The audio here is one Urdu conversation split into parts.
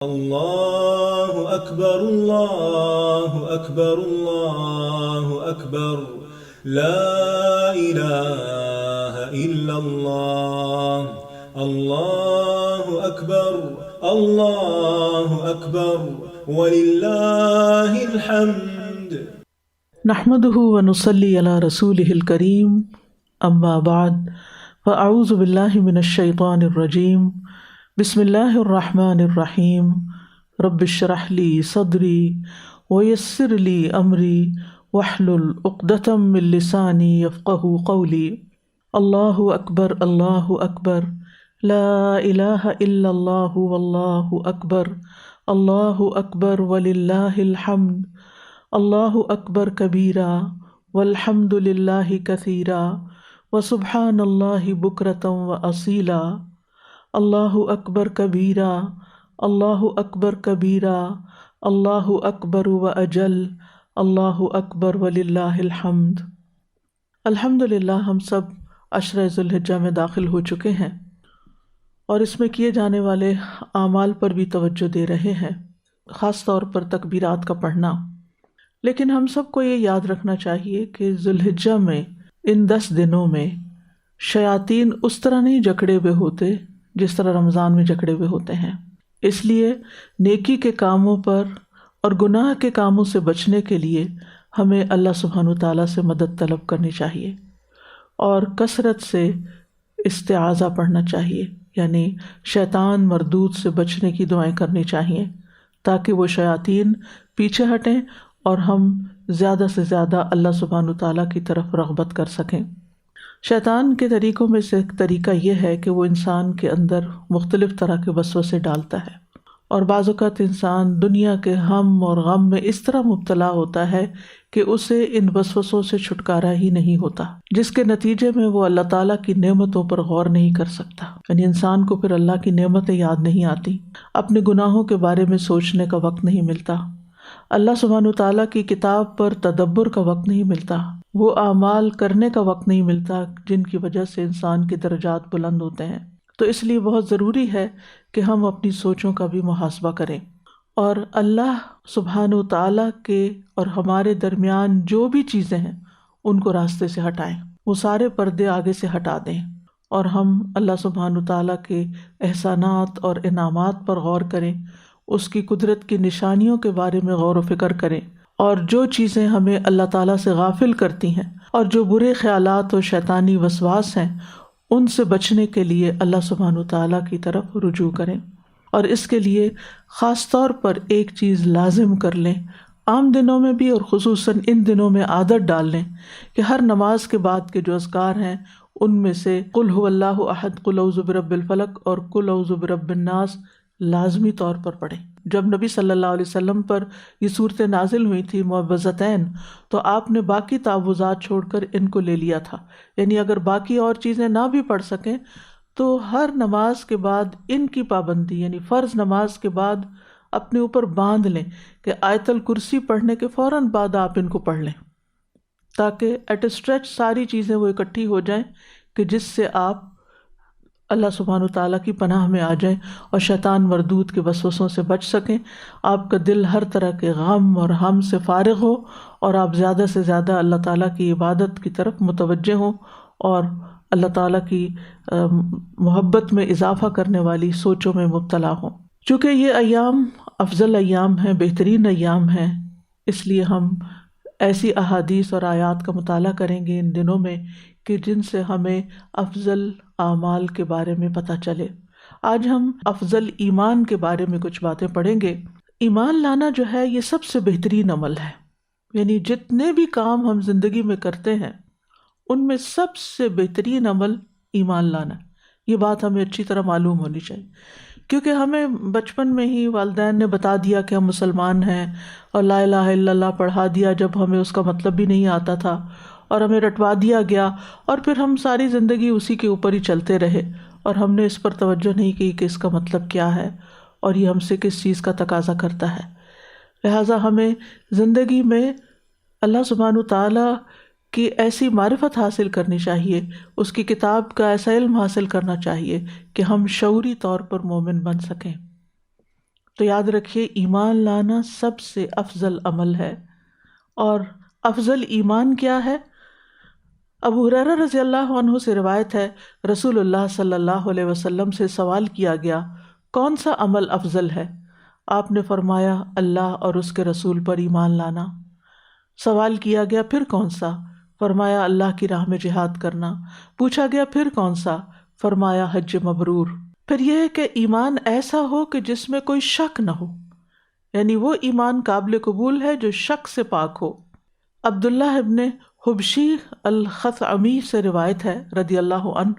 اللہ اکبر اللہ اکبر اللہ اکبر لا الہ الا اللہ اللہ اکبر وللہ الحمد۔ نحمده ونصلي على رسوله الكريم اما بعد فاعوذ باللہ من الشیطان الرجیم بسم اللہ الرحمن الرحیم رب اشرح لی صدری ویسر لی امری واحلل عقدۃ من لسانی یفقهوا قولی۔ اللہ اکبر لا الہ الا اللہ واللہ اکبر وللہ الحمد۔ اللہ اکبر کبیرا والحمد للہ کثیرا وسبحان اللہ بکرۃ واصیلا۔ اللہ اکبر کبیرا اللہ اکبر کبیرا اللہ اکبر واجل اللہ اکبر وللہ الحمد۔ الحمدللہ ہم سب عشرہ ذی الحجہ میں داخل ہو چکے ہیں اور اس میں کیے جانے والے اعمال پر بھی توجہ دے رہے ہیں، خاص طور پر تکبیرات کا پڑھنا۔ لیکن ہم سب کو یہ یاد رکھنا چاہیے کہ ذی الحجہ میں ان 10 دنوں میں شیاطین اس طرح نہیں جکڑے ہوئے ہوتے جس طرح رمضان میں جکڑے ہوئے ہوتے ہیں، اس لیے نیکی کے کاموں پر اور گناہ کے کاموں سے بچنے کے لیے ہمیں اللہ سبحانہ وتعالیٰ سے مدد طلب کرنی چاہیے اور کثرت سے استعاذہ پڑھنا چاہیے، یعنی شیطان مردود سے بچنے کی دعائیں کرنی چاہیے تاکہ وہ شیاطین پیچھے ہٹیں اور ہم زیادہ سے زیادہ اللہ سبحانہ وتعالیٰ کی طرف رغبت کر سکیں۔ شیطان کے طریقوں میں سے ایک طریقہ یہ ہے کہ وہ انسان کے اندر مختلف طرح کے وسوسے ڈالتا ہے، اور بعض اوقات انسان دنیا کے ہم اور غم میں اس طرح مبتلا ہوتا ہے کہ اسے ان وسوسوں سے چھٹکارا ہی نہیں ہوتا، جس کے نتیجے میں وہ اللہ تعالیٰ کی نعمتوں پر غور نہیں کر سکتا، یعنی انسان کو پھر اللہ کی نعمتیں یاد نہیں آتی، اپنے گناہوں کے بارے میں سوچنے کا وقت نہیں ملتا، اللہ سبحانہ تعالیٰ کی کتاب پر تدبر کا وقت نہیں ملتا، وہ اعمال کرنے کا وقت نہیں ملتا جن کی وجہ سے انسان کے درجات بلند ہوتے ہیں۔ تو اس لیے بہت ضروری ہے کہ ہم اپنی سوچوں کا بھی محاسبہ کریں اور اللہ سبحانہ تعالیٰ کے اور ہمارے درمیان جو بھی چیزیں ہیں ان کو راستے سے ہٹائیں، وہ سارے پردے آگے سے ہٹا دیں اور ہم اللہ سبحانہ تعالیٰ کے احسانات اور انعامات پر غور کریں، اس کی قدرت کی نشانیوں کے بارے میں غور و فکر کریں، اور جو چیزیں ہمیں اللہ تعالیٰ سے غافل کرتی ہیں اور جو برے خیالات اور شیطانی وسواس ہیں ان سے بچنے کے لیے اللہ سبحانہ تعالیٰ کی طرف رجوع کریں، اور اس کے لیے خاص طور پر ایک چیز لازم کر لیں، عام دنوں میں بھی اور خصوصاً ان دنوں میں عادت ڈال لیں کہ ہر نماز کے بعد کے جو اذکار ہیں ان میں سے قل هو اللہ احد، قل اعوذ برب الفلق اور قل اعوذ برب الناس لازمی طور پر پڑھیں۔ جب نبی صلی اللہ علیہ وسلم پر یہ صورتیں نازل ہوئی تھی معوذتین، تو آپ نے باقی تعوذات چھوڑ کر ان کو لے لیا تھا، یعنی اگر باقی اور چیزیں نہ بھی پڑھ سکیں تو ہر نماز کے بعد ان کی پابندی، یعنی فرض نماز کے بعد اپنے اوپر باندھ لیں کہ آیت الکرسی پڑھنے کے فوراً بعد آپ ان کو پڑھ لیں، تاکہ ایٹ اے اسٹریچ ساری چیزیں وہ اکٹھی ہو جائیں کہ جس سے آپ اللہ سبحانہ تعالیٰ کی پناہ میں آ جائیں اور شیطان مردود کے وسوسوں سے بچ سکیں، آپ کا دل ہر طرح کے غم اور ہم سے فارغ ہو اور آپ زیادہ سے زیادہ اللہ تعالیٰ کی عبادت کی طرف متوجہ ہوں اور اللہ تعالیٰ کی محبت میں اضافہ کرنے والی سوچوں میں مبتلا ہوں۔ چونکہ یہ ایام افضل ایام ہیں، بہترین ایام ہیں، اس لیے ہم ایسی احادیث اور آیات کا مطالعہ کریں گے ان دنوں میں کہ جن سے ہمیں افضل اعمال کے بارے میں پتہ چلے۔ آج ہم افضل ایمان کے بارے میں کچھ باتیں پڑھیں گے۔ ایمان لانا جو ہے یہ سب سے بہترین عمل ہے، یعنی جتنے بھی کام ہم زندگی میں کرتے ہیں ان میں سب سے بہترین عمل ایمان لانا ہے۔ یہ بات ہمیں اچھی طرح معلوم ہونی چاہیے، کیونکہ ہمیں بچپن میں ہی والدین نے بتا دیا کہ ہم مسلمان ہیں اور لا الہ الا اللہ پڑھا دیا جب ہمیں اس کا مطلب بھی نہیں آتا تھا، اور ہمیں رٹوا دیا گیا، اور پھر ہم ساری زندگی اسی کے اوپر ہی چلتے رہے اور ہم نے اس پر توجہ نہیں کی کہ اس کا مطلب کیا ہے اور یہ ہم سے کس چیز کا تقاضا کرتا ہے۔ لہٰذا ہمیں زندگی میں اللہ سبحانہ تعالیٰ کی ایسی معرفت حاصل کرنی چاہیے، اس کی کتاب کا ایسا علم حاصل کرنا چاہیے کہ ہم شعوری طور پر مومن بن سکیں۔ تو یاد رکھیے ایمان لانا سب سے افضل عمل ہے. اور افضل ایمان کیا ہے؟ ابو ہریرہ رضی اللہ عنہ سے روایت ہے، رسول اللہ صلی اللہ علیہ وسلم سے سوال کیا گیا کون سا عمل افضل ہے؟ آپ نے فرمایا اللہ اور اس کے رسول پر ایمان لانا. سوال کیا گیا پھر کون سا؟ فرمایا اللہ کی راہ میں جہاد کرنا. پوچھا گیا پھر کون سا؟ فرمایا حج مبرور. پھر یہ ہے کہ ایمان ایسا ہو کہ جس میں کوئی شک نہ ہو، یعنی وہ ایمان قابل قبول ہے جو شک سے پاک ہو. عبداللہ ابن حبشی الخثعمی سے روایت ہے رضی اللہ عنہ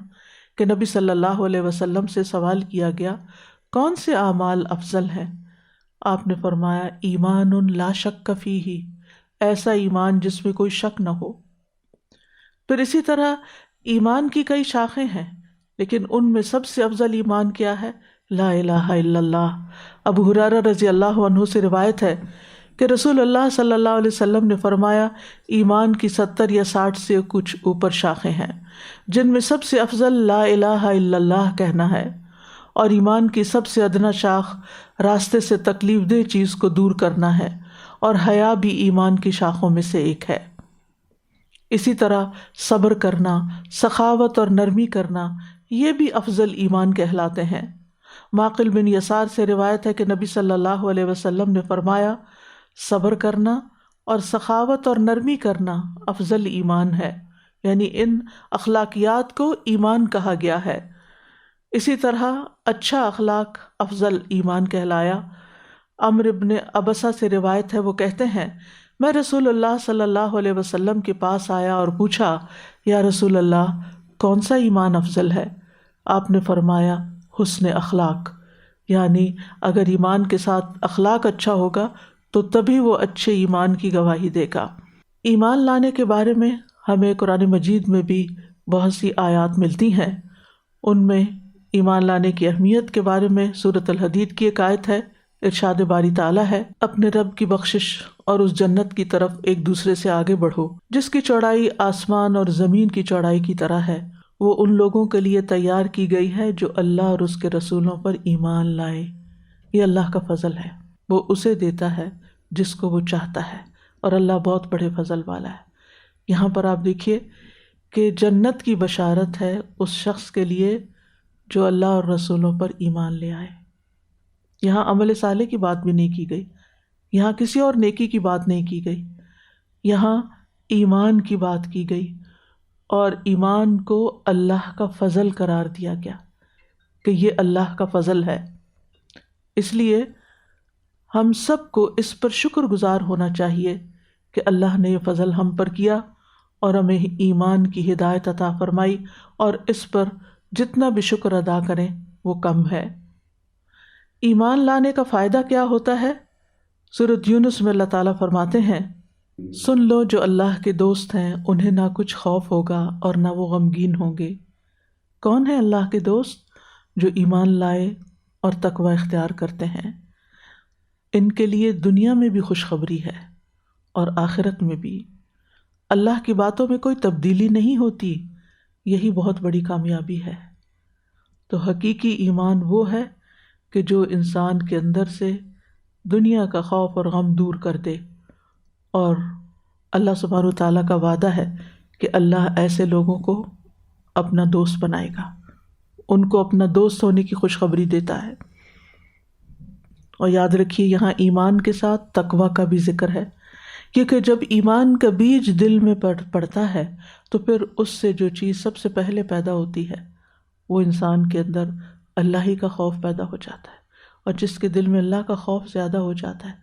کہ نبی صلی اللہ علیہ وسلم سے سوال کیا گیا کون سے اعمال افضل ہیں؟ آپ نے فرمایا ایمان لا شک فیہ، ایسا ایمان جس میں کوئی شک نہ ہو. پھر اسی طرح ایمان کی کئی شاخیں ہیں، لیکن ان میں سب سے افضل ایمان کیا ہے؟ لا الہ الا اللہ. ابو ہریرہ رضی اللہ عنہ سے روایت ہے کہ رسول اللہ صلی اللہ علیہ وسلم نے فرمایا ایمان کی 70 یا 60 سے کچھ اوپر شاخیں ہیں، جن میں سب سے افضل لا الہ الا اللہ کہنا ہے. اور ایمان کی سب سے ادنا شاخ راستے سے تکلیف دہ چیز کو دور کرنا ہے، اور حیا بھی ایمان کی شاخوں میں سے ایک ہے. اسی طرح صبر کرنا، سخاوت اور نرمی کرنا، یہ بھی افضل ایمان کہلاتے ہیں. معقل بن یسار سے روایت ہے کہ نبی صلی اللہ علیہ وسلم نے فرمایا صبر کرنا اور سخاوت اور نرمی کرنا افضل ایمان ہے، یعنی ان اخلاقیات کو ایمان کہا گیا ہے. اسی طرح اچھا اخلاق افضل ایمان کہلایا. عمرو بن ابسہ سے روایت ہے، وہ کہتے ہیں میں رسول اللہ صلی اللہ علیہ وسلم کے پاس آیا اور پوچھا یا رسول اللہ کون سا ایمان افضل ہے؟ آپ نے فرمایا حسن اخلاق، یعنی اگر ایمان کے ساتھ اخلاق اچھا ہوگا تو تبھی وہ اچھے ایمان کی گواہی دے گا. ایمان لانے کے بارے میں ہمیں قرآن مجید میں بھی بہت سی آیات ملتی ہیں. ان میں ایمان لانے کی اہمیت کے بارے میں سورۃ الحدید کی ایک آیت ہے. ارشاد باری تعالیٰ ہے اپنے رب کی بخشش اور اس جنت کی طرف ایک دوسرے سے آگے بڑھو جس کی چوڑائی آسمان اور زمین کی چوڑائی کی طرح ہے. وہ ان لوگوں کے لیے تیار کی گئی ہے جو اللہ اور اس کے رسولوں پر ایمان لائے. یہ اللہ کا فضل ہے، وہ اسے دیتا ہے جس کو وہ چاہتا ہے، اور اللہ بہت بڑے فضل والا ہے. یہاں پر آپ دیکھیے کہ جنت کی بشارت ہے اس شخص کے لیے جو اللہ اور رسولوں پر ایمان لے آئے. یہاں عمل صالح کی بات بھی نہیں کی گئی، یہاں کسی اور نیکی کی بات نہیں کی گئی، یہاں ایمان کی بات کی گئی، اور ایمان کو اللہ کا فضل قرار دیا گیا کہ یہ اللہ کا فضل ہے. اس لیے ہم سب کو اس پر شکر گزار ہونا چاہیے کہ اللہ نے یہ فضل ہم پر کیا اور ہمیں ایمان کی ہدایت عطا فرمائی، اور اس پر جتنا بھی شکر ادا کریں وہ کم ہے. ایمان لانے کا فائدہ کیا ہوتا ہے؟ سورۃ یونس میں اللہ تعالیٰ فرماتے ہیں سن لو جو اللہ کے دوست ہیں انہیں نہ کچھ خوف ہوگا اور نہ وہ غمگین ہوں گے. کون ہے اللہ کے دوست؟ جو ایمان لائے اور تقوی اختیار کرتے ہیں. ان کے لیے دنیا میں بھی خوشخبری ہے اور آخرت میں بھی. اللہ کی باتوں میں کوئی تبدیلی نہیں ہوتی، یہی بہت بڑی کامیابی ہے. تو حقیقی ایمان وہ ہے کہ جو انسان کے اندر سے دنیا کا خوف اور غم دور کر دے. اور اللہ سبحانہ و تعالیٰ کا وعدہ ہے کہ اللہ ایسے لوگوں کو اپنا دوست بنائے گا، ان کو اپنا دوست ہونے کی خوشخبری دیتا ہے. اور یاد رکھیے یہاں ایمان کے ساتھ تقوی کا بھی ذکر ہے، کیونکہ جب ایمان کا بیج دل میں پڑتا ہے تو پھر اس سے جو چیز سب سے پہلے پیدا ہوتی ہے وہ انسان کے اندر اللہ ہی کا خوف پیدا ہو جاتا ہے. اور جس کے دل میں اللہ کا خوف زیادہ ہو جاتا ہے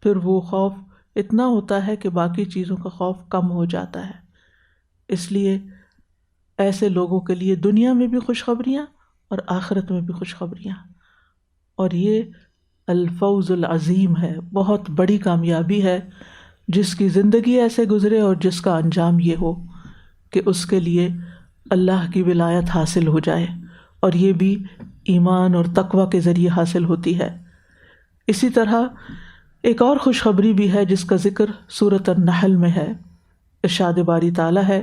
پھر وہ خوف اتنا ہوتا ہے کہ باقی چیزوں کا خوف کم ہو جاتا ہے. اس لیے ایسے لوگوں کے لیے دنیا میں بھی خوشخبریاں اور آخرت میں بھی خوشخبریاں، اور یہ الفوز العظیم ہے، بہت بڑی کامیابی ہے جس کی زندگی ایسے گزرے اور جس کا انجام یہ ہو کہ اس کے لیے اللہ کی ولایت حاصل ہو جائے، اور یہ بھی ایمان اور تقوی کے ذریعے حاصل ہوتی ہے. اسی طرح ایک اور خوشخبری بھی ہے جس کا ذکر سورۃ النحل میں ہے. ارشاد باری تعالیٰ ہے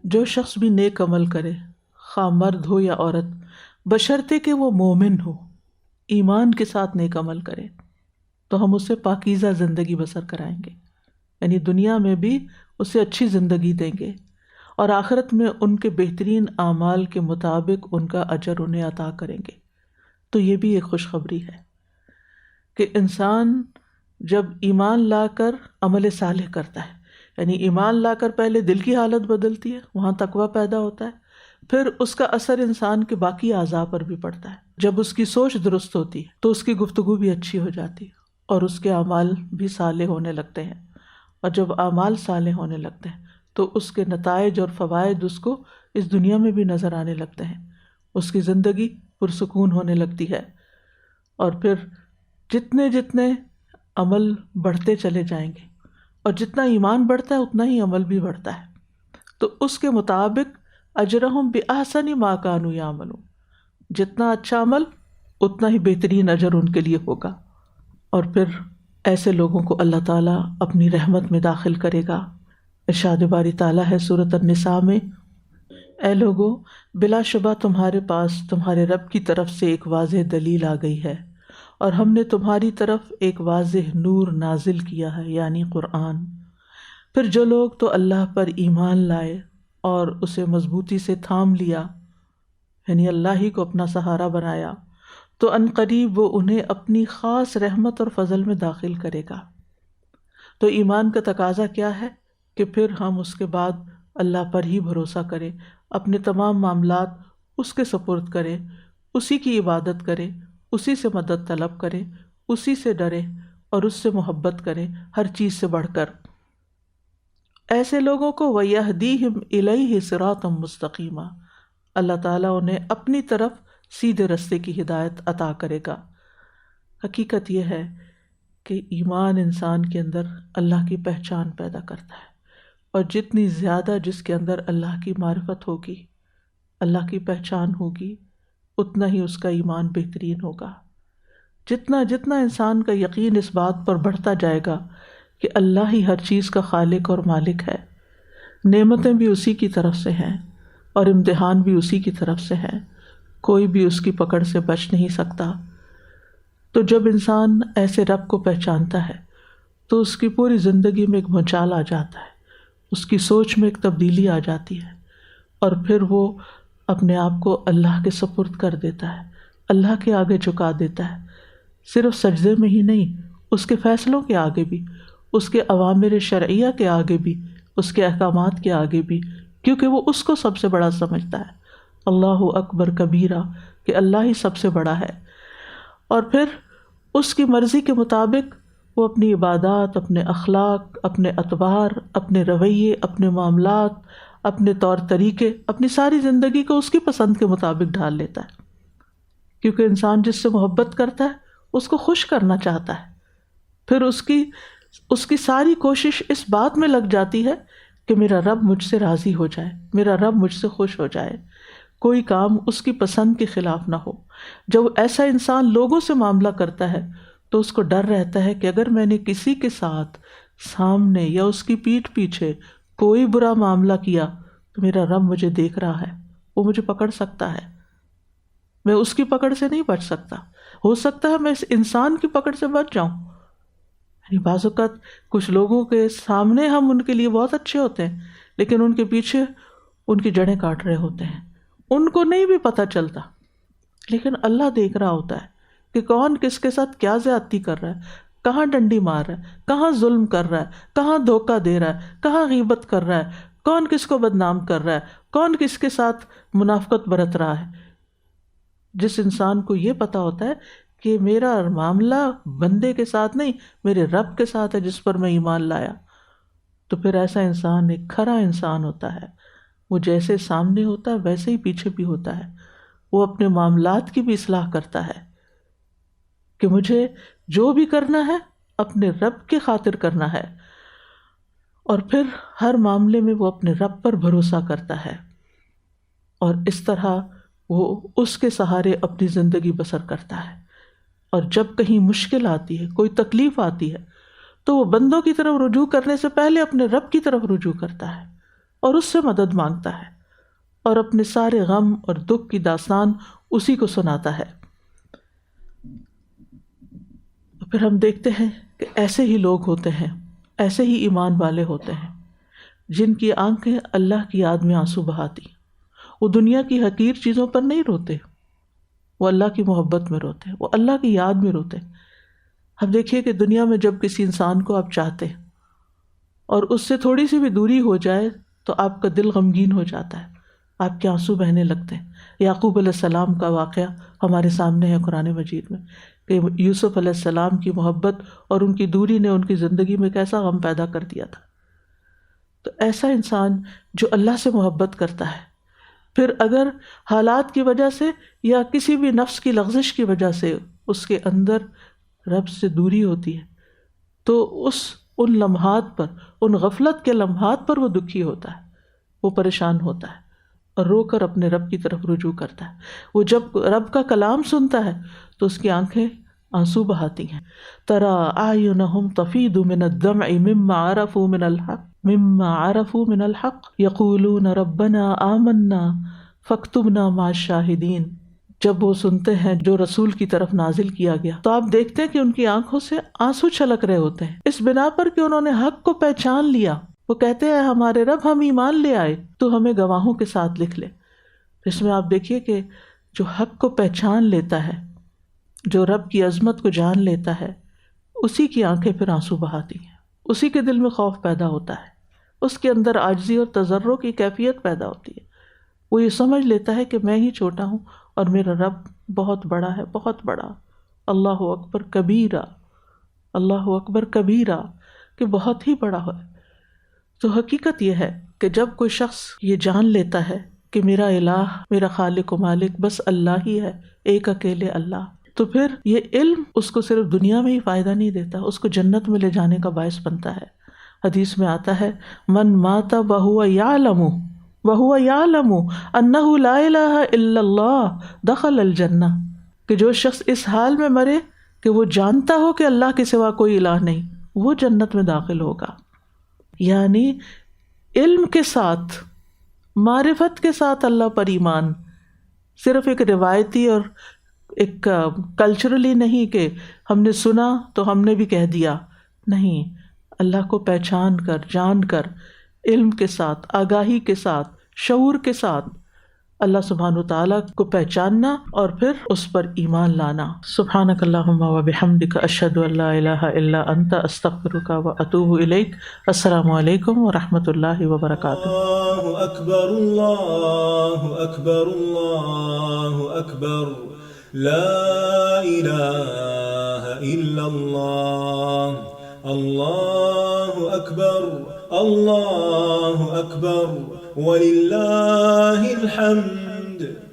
جو شخص بھی نیک عمل کرے، خواہ مرد ہو یا عورت، بشرطے کہ وہ مومن ہو، ایمان کے ساتھ نیک عمل کرے تو ہم اسے پاکیزہ زندگی بسر کرائیں گے، یعنی دنیا میں بھی اسے اچھی زندگی دیں گے اور آخرت میں ان کے بہترین اعمال کے مطابق ان کا اجر انہیں عطا کریں گے۔ تو یہ بھی ایک خوشخبری ہے کہ انسان جب ایمان لا کر عمل صالح کرتا ہے، یعنی ایمان لا کر پہلے دل کی حالت بدلتی ہے، وہاں تقویٰ پیدا ہوتا ہے، پھر اس کا اثر انسان کے باقی اعضاء پر بھی پڑتا ہے۔ جب اس کی سوچ درست ہوتی ہے تو اس کی گفتگو بھی اچھی ہو جاتی ہے اور اس کے اعمال بھی صالح ہونے لگتے ہیں، اور جب اعمال صالح ہونے لگتے ہیں تو اس کے نتائج اور فوائد اس کو اس دنیا میں بھی نظر آنے لگتے ہیں، اس کی زندگی پرسکون ہونے لگتی ہے، اور پھر جتنے جتنے عمل بڑھتے چلے جائیں گے اور جتنا ایمان بڑھتا ہے اتنا ہی عمل بھی بڑھتا ہے، تو اس کے مطابق اجرہم بأحسن ما کانوا یعملون، جتنا اچھا عمل اتنا ہی بہترین اجر ان کے لیے ہوگا۔ اور پھر ایسے لوگوں کو اللہ تعالیٰ اپنی رحمت میں داخل کرے گا۔ ارشاد باری تعالیٰ ہے سورۃ النساء میں، اے لوگو بلا شبہ تمہارے پاس تمہارے رب کی طرف سے ایک واضح دلیل آ گئی ہے، اور ہم نے تمہاری طرف ایک واضح نور نازل کیا ہے، یعنی قرآن۔ پھر جو لوگ تو اللہ پر ایمان لائے اور اسے مضبوطی سے تھام لیا، یعنی اللہ ہی کو اپنا سہارا بنایا، تو ان قریب وہ انہیں اپنی خاص رحمت اور فضل میں داخل کرے گا۔ تو ایمان کا تقاضا کیا ہے کہ پھر ہم اس کے بعد اللہ پر ہی بھروسہ کریں، اپنے تمام معاملات اس کے سپرد کریں، اسی کی عبادت کریں، اسی سے مدد طلب کریں، اسی سے ڈریں اور اس سے محبت کریں ہر چیز سے بڑھ کر۔ ایسے لوگوں کو وَيَهْدِيهِمْ إِلَيْهِ صِرَاطًا مُسْتَقِيمًا، اللہ تعالیٰ انہیں اپنی طرف سیدھے رستے کی ہدایت عطا کرے گا۔ حقیقت یہ ہے کہ ایمان انسان کے اندر اللہ کی پہچان پیدا کرتا ہے، اور جتنی زیادہ جس کے اندر اللہ کی معرفت ہوگی، اللہ کی پہچان ہوگی، اتنا ہی اس کا ایمان بہترین ہوگا۔ جتنا جتنا انسان کا یقین اس بات پر بڑھتا جائے گا کہ اللہ ہی ہر چیز کا خالق اور مالک ہے، نعمتیں بھی اسی کی طرف سے ہیں اور امتحان بھی اسی کی طرف سے ہیں، کوئی بھی اس کی پکڑ سے بچ نہیں سکتا، تو جب انسان ایسے رب کو پہچانتا ہے تو اس کی پوری زندگی میں ایک بھونچال آ جاتا ہے، اس کی سوچ میں ایک تبدیلی آ جاتی ہے، اور پھر وہ اپنے آپ کو اللہ کے سپرد کر دیتا ہے، اللہ کے آگے جھکا دیتا ہے، صرف سجدے میں ہی نہیں، اس کے فیصلوں کے آگے بھی، اس کے اوامر شرعیہ کے آگے بھی، اس کے احکامات کے آگے بھی، کیونکہ وہ اس کو سب سے بڑا سمجھتا ہے۔ اللہ اکبر کبیرہ، کہ اللہ ہی سب سے بڑا ہے، اور پھر اس کی مرضی کے مطابق وہ اپنی عبادات، اپنے اخلاق، اپنے اطوار، اپنے رویے، اپنے معاملات، اپنے طور طریقے، اپنی ساری زندگی کو اس کی پسند کے مطابق ڈھال لیتا ہے، کیونکہ انسان جس سے محبت کرتا ہے اس کو خوش کرنا چاہتا ہے، پھر اس کی ساری کوشش اس بات میں لگ جاتی ہے کہ میرا رب مجھ سے راضی ہو جائے، میرا رب مجھ سے خوش ہو جائے، کوئی کام اس کی پسند کے خلاف نہ ہو۔ جب ایسا انسان لوگوں سے معاملہ کرتا ہے تو اس کو ڈر رہتا ہے کہ اگر میں نے کسی کے ساتھ سامنے یا اس کی پیٹھ پیچھے کوئی برا معاملہ کیا تو میرا رب مجھے دیکھ رہا ہے، وہ مجھے پکڑ سکتا ہے، میں اس کی پکڑ سے نہیں بچ سکتا، ہو سکتا ہے میں اس انسان کی پکڑ سے بچ جاؤں۔ یعنی بعض اوقات کچھ لوگوں کے سامنے ہم ان کے لیے بہت اچھے ہوتے ہیں، لیکن ان کے پیچھے ان کی جڑیں کاٹ رہے ہوتے ہیں، ان کو نہیں بھی پتہ چلتا، لیکن اللہ دیکھ رہا ہوتا ہے کہ کون کس کے ساتھ کیا زیادتی کر رہا ہے، کہاں ڈنڈی مار رہا ہے، کہاں ظلم کر رہا ہے، کہاں دھوکہ دے رہا ہے، کہاں غیبت کر رہا ہے، کون کس کو بدنام کر رہا ہے، کون کس کے ساتھ منافقت برت رہا ہے۔ جس انسان کو یہ پتہ ہوتا ہے کہ میرا معاملہ بندے کے ساتھ نہیں، میرے رب کے ساتھ ہے جس پر میں ایمان لایا، تو پھر ایسا انسان ایک کھرا انسان ہوتا ہے، وہ جیسے سامنے ہوتا ہے ویسے ہی پیچھے بھی ہوتا ہے، وہ اپنے معاملات کی بھی اصلاح کرتا ہے کہ مجھے جو بھی کرنا ہے اپنے رب کی خاطر کرنا ہے، اور پھر ہر معاملے میں وہ اپنے رب پر بھروسہ کرتا ہے، اور اس طرح وہ اس کے سہارے اپنی زندگی بسر کرتا ہے۔ اور جب کہیں مشکل آتی ہے، کوئی تکلیف آتی ہے، تو وہ بندوں کی طرف رجوع کرنے سے پہلے اپنے رب کی طرف رجوع کرتا ہے اور اس سے مدد مانگتا ہے، اور اپنے سارے غم اور دکھ کی داستان اسی کو سناتا ہے۔ پھر ہم دیکھتے ہیں کہ ایسے ہی لوگ ہوتے ہیں، ایسے ہی ایمان والے ہوتے ہیں جن کی آنکھیں اللہ کی یاد میں آنسو بہاتی، وہ دنیا کی حقیر چیزوں پر نہیں روتے، وہ اللہ کی محبت میں روتے، وہ اللہ کی یاد میں روتے۔ اب دیکھیے کہ دنیا میں جب کسی انسان کو آپ چاہتے اور اس سے تھوڑی سی بھی دوری ہو جائے تو آپ کا دل غمگین ہو جاتا ہے، آپ کے آنسو بہنے لگتے ہیں۔ یعقوب علیہ السلام کا واقعہ ہمارے سامنے ہے قرآن مجید میں کہ یوسف علیہ السلام کی محبت اور ان کی دوری نے ان کی زندگی میں کیسا غم پیدا کر دیا تھا۔ تو ایسا انسان جو اللہ سے محبت کرتا ہے، پھر اگر حالات کی وجہ سے یا کسی بھی نفس کی لغزش کی وجہ سے اس کے اندر رب سے دوری ہوتی ہے تو ان لمحات پر، ان غفلت کے لمحات پر وہ دکھی ہوتا ہے، وہ پریشان ہوتا ہے اور رو کر اپنے رب کی طرف رجوع کرتا ہے۔ وہ جب رب کا کلام سنتا ہے تو اس کی آنکھیں آنسو بہاتی ہیں۔ ترى اعینہم تفیض من الدمع مما عرفوا من الحق یقولون ربنا آمنا فاکتبنا مع الشاہدین۔ جب وہ سنتے ہیں جو رسول کی طرف نازل کیا گیا تو آپ دیکھتے ہیں کہ ان کی آنکھوں سے آنسو چھلک رہے ہوتے ہیں، اس بنا پر کہ انہوں نے حق کو پہچان لیا۔ وہ کہتے ہیں ہمارے رب ہم ایمان لے آئے تو ہمیں گواہوں کے ساتھ لکھ لے۔ اس میں آپ دیکھیے کہ جو حق کو پہچان لیتا ہے، جو رب کی عظمت کو جان لیتا ہے، اسی کی آنکھیں پھر آنسو بہاتی ہیں، اسی کے دل میں خوف پیدا ہوتا ہے، اس کے اندر عاجزی اور تضرع کی کیفیت پیدا ہوتی ہے۔ وہ یہ سمجھ لیتا ہے کہ میں ہی چھوٹا ہوں اور میرا رب بہت بڑا ہے، بہت بڑا۔ اللہ اکبر کبیرہ، اللہ اکبر کبیرہ، کہ بہت ہی بڑا ہے۔ تو حقیقت یہ ہے کہ جب کوئی شخص یہ جان لیتا ہے کہ میرا الہ، میرا خالق و مالک بس اللہ ہی ہے، ایک اکیلے اللہ، تو پھر یہ علم اس کو صرف دنیا میں ہی فائدہ نہیں دیتا، اس کو جنت میں لے جانے کا باعث بنتا ہے۔ حدیث میں آتا ہے من مات وہو یعلم انہ لا الہ الا اللہ دخل الجنہ، کہ جو شخص اس حال میں مرے کہ وہ جانتا ہو کہ اللہ کے سوا کوئی الہ نہیں، وہ جنت میں داخل ہوگا۔ یعنی علم کے ساتھ، معرفت کے ساتھ اللہ پر ایمان، صرف ایک روایتی اور ایک کلچرلی نہیں کہ ہم نے سنا تو ہم نے بھی کہہ دیا، نہیں، اللہ کو پہچان کر، جان کر، علم کے ساتھ، آگاہی کے ساتھ، شعور کے ساتھ اللہ سبحانہ وتعالیٰ کو پہچاننا اور پھر اس پر ایمان لانا۔ سبحانک اللہم و بحمدک، اشہد ان لا الہ الا انت، استغفرک و اتوب الیک۔ السلام علیکم و رحمۃ اللہ وبرکاتہ۔ اللہ اکبر، اللہ اکبر، اللہ اکبر، لا الہ الا اللہ، اللہ اکبر، اللہ اکبر، وللہ الحمد۔